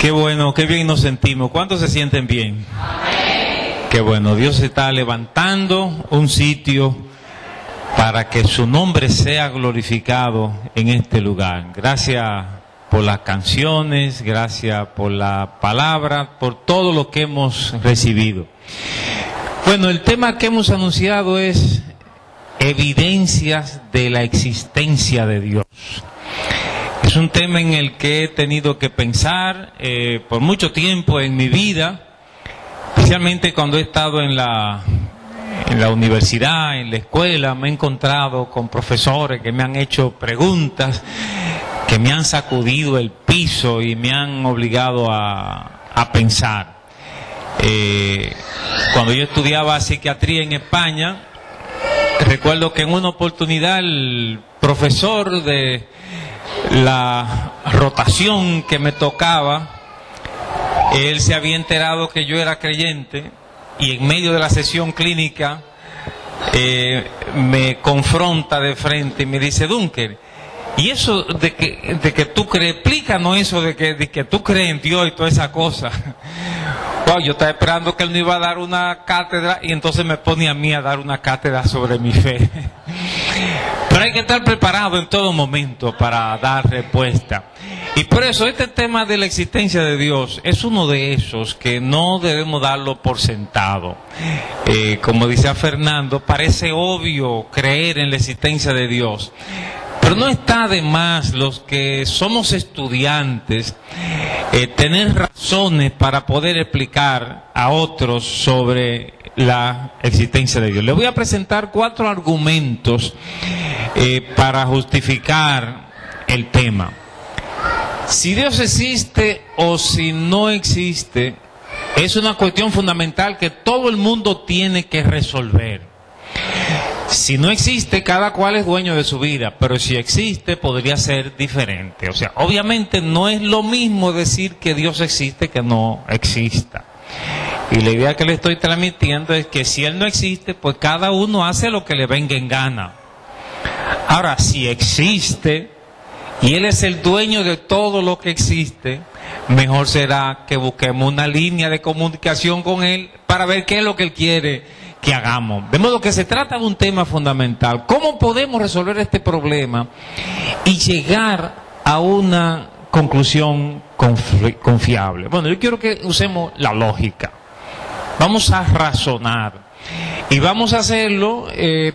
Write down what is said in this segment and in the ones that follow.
Qué bueno, qué bien nos sentimos. ¿Cuántos se sienten bien? Amén. Qué bueno, Dios está levantando un sitio para que su nombre sea glorificado en este lugar. Gracias por las canciones, gracias por la palabra, por todo lo que hemos recibido. Bueno, el tema que hemos anunciado es evidencias de la existencia de Dios. Es un tema en el que he tenido que pensar por mucho tiempo en mi vida, especialmente cuando he estado en la universidad, en la escuela. Me he encontrado con profesores que me han hecho preguntas, que me han sacudido el piso y me han obligado a pensar. Cuando yo estudiaba psiquiatría en España, recuerdo que en una oportunidad el profesor de la rotación que me tocaba, él se había enterado que yo era creyente y en medio de la sesión clínica me confronta de frente y me dice: Dunker, y eso de que tú crees, explícanos eso de que tú crees en Dios y toda esa cosa. Wow, yo estaba esperando que él me iba a dar una cátedra y entonces me pone a mí a dar una cátedra sobre mi fe. Pero hay que estar preparado en todo momento para dar respuesta. Y por eso este tema de la existencia de Dios es uno de esos que no debemos darlo por sentado. Como decía Fernando, parece obvio creer en la existencia de Dios. Pero no está de más, los que somos estudiantes, tener razones para poder explicar a otros sobre la existencia de Dios. Les voy a presentar 4 argumentos para justificar el tema. Si Dios existe o si no existe, es una cuestión fundamental que todo el mundo tiene que resolver. Si no existe, cada cual es dueño de su vida, pero si existe, podría ser diferente. O sea, obviamente no es lo mismo decir que Dios existe que no exista. Y la idea que le estoy transmitiendo es que si Él no existe, pues cada uno hace lo que le venga en gana. Ahora, si existe y Él es el dueño de todo lo que existe, mejor será que busquemos una línea de comunicación con Él para ver qué es lo que Él quiere que hagamos. De modo que se trata de un tema fundamental. ¿Cómo podemos resolver este problema y llegar a una conclusión confiable? Bueno, yo quiero que usemos la lógica. Vamos a razonar. Y vamos a hacerlo,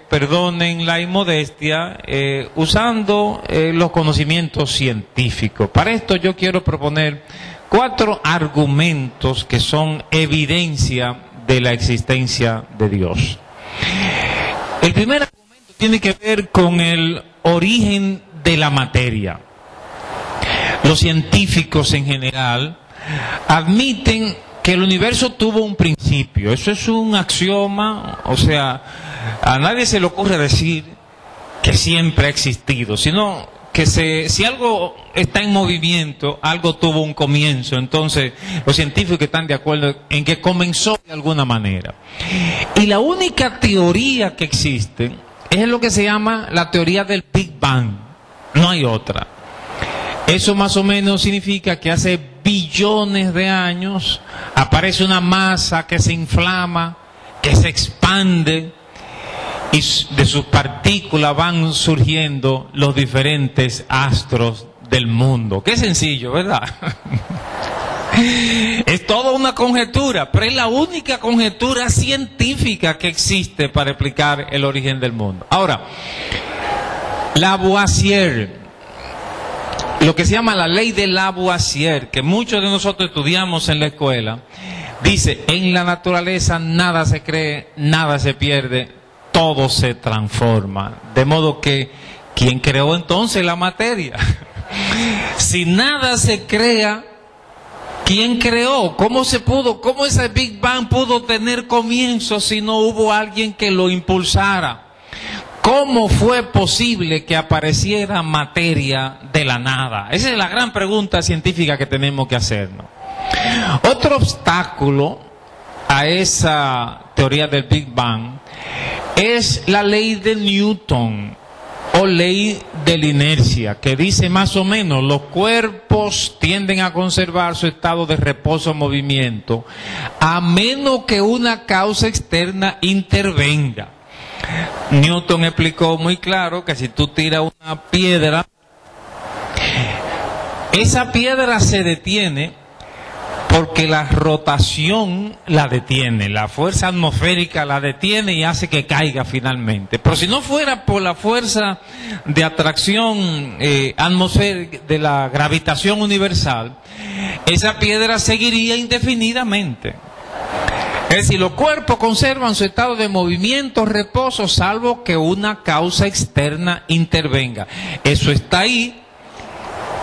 perdonen la inmodestia, usando los conocimientos científicos. Para esto yo quiero proponer 4 argumentos que son evidencia de la existencia de Dios. El primer argumento tiene que ver con el origen de la materia. Los científicos en general admiten que el universo tuvo un principio. Eso es un axioma. O sea, a nadie se le ocurre decir que siempre ha existido, sino que si algo está en movimiento, algo tuvo un comienzo. Entonces los científicos están de acuerdo en que comenzó de alguna manera. Y la única teoría que existe es lo que se llama la teoría del Big Bang. No hay otra. Eso más o menos significa que hace billones de años aparece una masa que se inflama, que se expande, y de sus partículas van surgiendo los diferentes astros del mundo. Qué sencillo, ¿verdad? Es toda una conjetura, pero es la única conjetura científica que existe para explicar el origen del mundo. Ahora, Lavoisier, lo que se llama la ley de Lavoisier, que muchos de nosotros estudiamos en la escuela, dice: en la naturaleza nada se cree, nada se pierde, todo se transforma. De modo que, ¿quién creó entonces la materia? Si nada se crea, ¿quién creó? ¿Cómo ese Big Bang pudo tener comienzo si no hubo alguien que lo impulsara? ¿Cómo fue posible que apareciera materia de la nada? Esa es la gran pregunta científica que tenemos que hacernos. Otro obstáculo a esa teoría del Big Bang es la ley de Newton, o ley de la inercia, que dice más o menos, los cuerpos tienden a conservar su estado de reposo o movimiento, a menos que una causa externa intervenga. Newton explicó muy claro que si tú tiras una piedra, esa piedra se detiene porque la rotación la detiene, la fuerza atmosférica la detiene y hace que caiga finalmente. Pero si no fuera por la fuerza de atracción atmosférica, de la gravitación universal, esa piedra seguiría indefinidamente. Es decir, los cuerpos conservan su estado de movimiento, reposo, salvo que una causa externa intervenga. Eso está ahí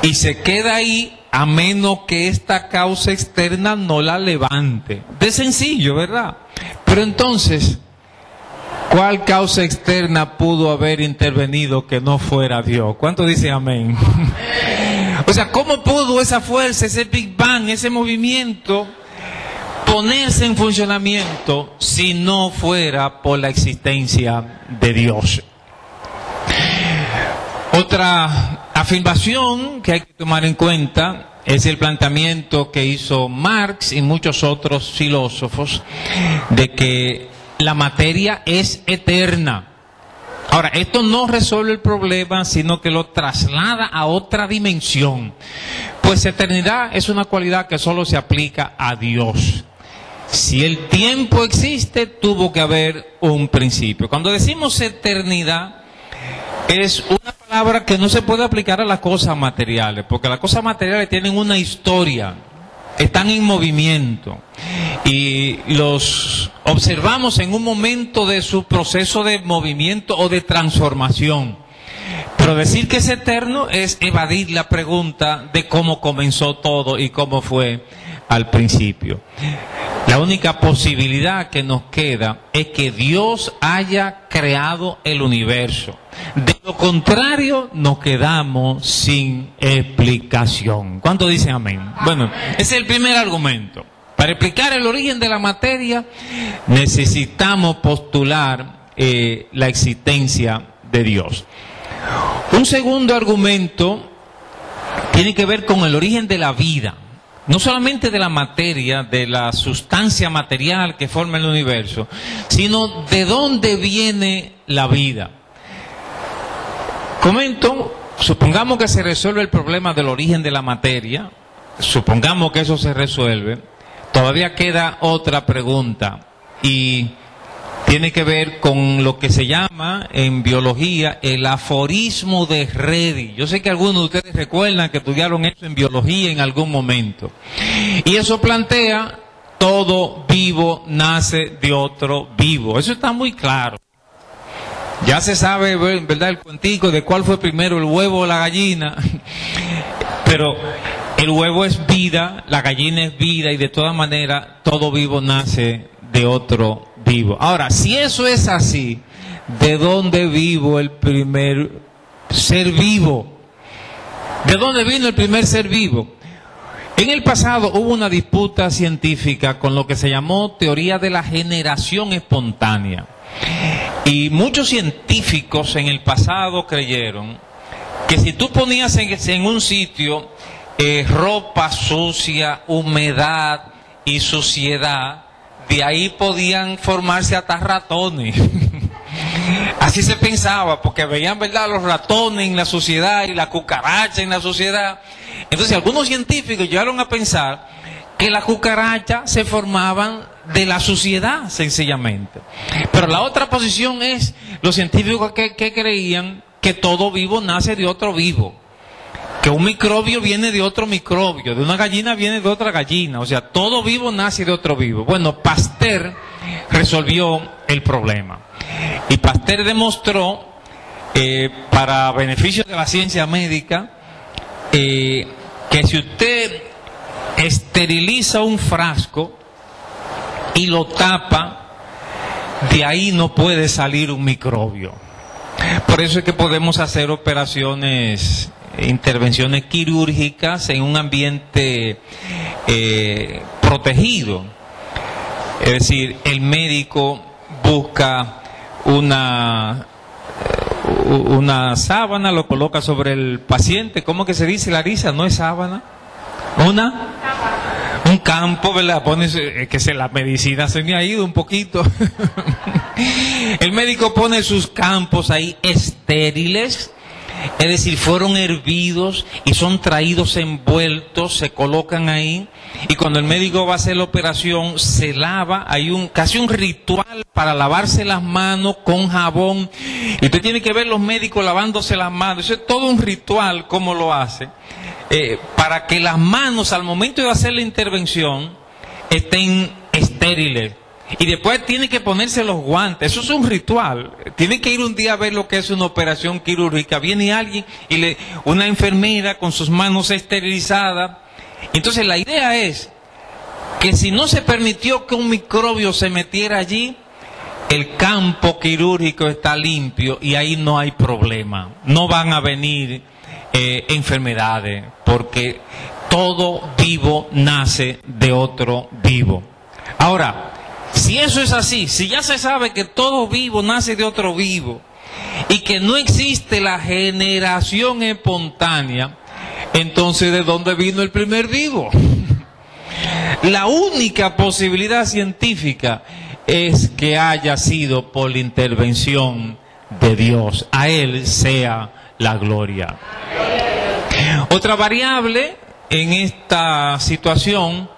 y se queda ahí, a menos que esta causa externa no la levante. De sencillo, ¿verdad? Pero entonces, ¿cuál causa externa pudo haber intervenido que no fuera Dios? ¿Cuántos dicen amén? O sea, ¿cómo pudo esa fuerza, ese Big Bang, ese movimiento ponerse en funcionamiento si no fuera por la existencia de Dios? Otra afirmación que hay que tomar en cuenta es el planteamiento que hizo Marx y muchos otros filósofos de que la materia es eterna. Ahora, esto no resuelve el problema, sino que lo traslada a otra dimensión. Pues eternidad es una cualidad que solo se aplica a Dios. Si el tiempo existe, tuvo que haber un principio. Cuando decimos eternidad, es una palabra que no se puede aplicar a las cosas materiales, porque las cosas materiales tienen una historia, están en movimiento y los observamos en un momento de su proceso de movimiento o de transformación. Pero decir que es eterno es evadir la pregunta de cómo comenzó todo y cómo fue al principio. La única posibilidad que nos queda es que Dios haya creado el universo. De lo contrario, nos quedamos sin explicación. ¿Cuántos dicen amén? Bueno, ese es el primer argumento. Para explicar el origen de la materia, necesitamos postular la existencia de Dios. Un segundo argumento tiene que ver con el origen de la vida. No solamente de la materia, de la sustancia material que forma el universo, sino de dónde viene la vida. Comento, supongamos que se resuelve el problema del origen de la materia, supongamos que eso se resuelve, todavía queda otra pregunta y tiene que ver con lo que se llama en biología el aforismo de Redi. Yo sé que algunos de ustedes recuerdan que estudiaron eso en biología en algún momento. Y eso plantea, todo vivo nace de otro vivo. Eso está muy claro. Ya se sabe, ¿verdad?, el cuentico de cuál fue primero, el huevo o la gallina. Pero el huevo es vida, la gallina es vida y de todas maneras todo vivo nace de otro vivo. Ahora, si eso es así, ¿de dónde vino el primer ser vivo? ¿De dónde vino el primer ser vivo? En el pasado hubo una disputa científica con lo que se llamó teoría de la generación espontánea. Y muchos científicos en el pasado creyeron que si tú ponías en un sitio ropa sucia, humedad y suciedad, de ahí podían formarse hasta ratones. Así se pensaba, porque veían, ¿verdad?, los ratones en la suciedad y la cucaracha en la suciedad. Entonces algunos científicos llegaron a pensar que las cucarachas se formaban de la suciedad, sencillamente. Pero la otra posición es los científicos que creían que todo vivo nace de otro vivo, que un microbio viene de otro microbio, de una gallina viene de otra gallina, o sea, todo vivo nace de otro vivo. Bueno, Pasteur resolvió el problema y Pasteur demostró, para beneficio de la ciencia médica, que si usted esteriliza un frasco y lo tapa, de ahí no puede salir un microbio. Por eso es que podemos hacer operaciones, intervenciones quirúrgicas en un ambiente protegido. Es decir, el médico busca una sábana, lo coloca sobre el paciente. ¿Cómo que se dice, Larisa? ¿No es sábana? Un campo, ¿verdad? La medicina se me ha ido un poquito. El médico pone sus campos ahí estériles, es decir, fueron hervidos y son traídos envueltos, se colocan ahí, y cuando el médico va a hacer la operación se lava, hay casi un ritual para lavarse las manos con jabón, y usted tiene que ver los médicos lavándose las manos. Eso es todo un ritual, cómo lo hace, para que las manos al momento de hacer la intervención estén estériles. Y después tiene que ponerse los guantes. Eso es un ritual. Tiene que ir un día a ver lo que es una operación quirúrgica. Viene alguien y una enfermera con sus manos esterilizadas. Entonces la idea es que si no se permitió que un microbio se metiera allí, el campo quirúrgico está limpio y ahí no hay problema. No van a venir enfermedades, porque todo vivo nace de otro vivo. Ahora, si eso es así, si ya se sabe que todo vivo nace de otro vivo y que no existe la generación espontánea, entonces ¿de dónde vino el primer vivo? La única posibilidad científica es que haya sido por la intervención de Dios. A Él sea la gloria. Otra variable en esta situación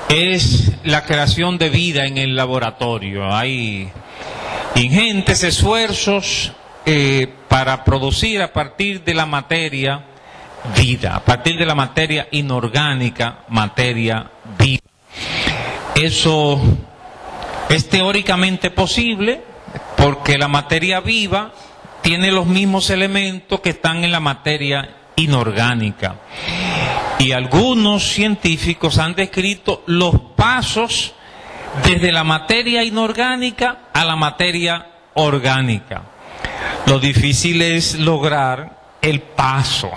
es la creación de vida en el laboratorio. Hay ingentes esfuerzos para producir a partir de la materia vida, a partir de la materia inorgánica, materia viva. Eso es teóricamente posible porque la materia viva tiene los mismos elementos que están en la materia inorgánica. Y algunos científicos han descrito los pasos desde la materia inorgánica a la materia orgánica. Lo difícil es lograr el paso.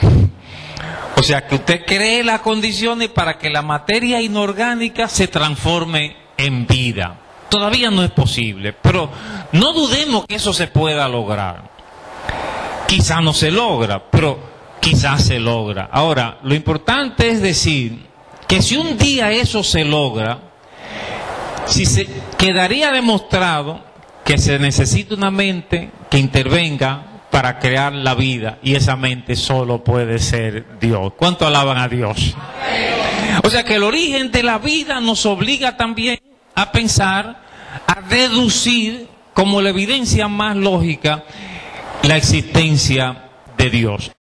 O sea, que usted cree las condiciones para que la materia inorgánica se transforme en vida. Todavía no es posible, pero no dudemos que eso se pueda lograr. Quizá no se logra, pero quizás se logra. Ahora, lo importante es decir que si un día eso se logra, quedaría demostrado que se necesita una mente que intervenga para crear la vida, y esa mente solo puede ser Dios. ¿Cuánto alaban a Dios? O sea que el origen de la vida nos obliga también a pensar, a deducir como la evidencia más lógica la existencia de Dios.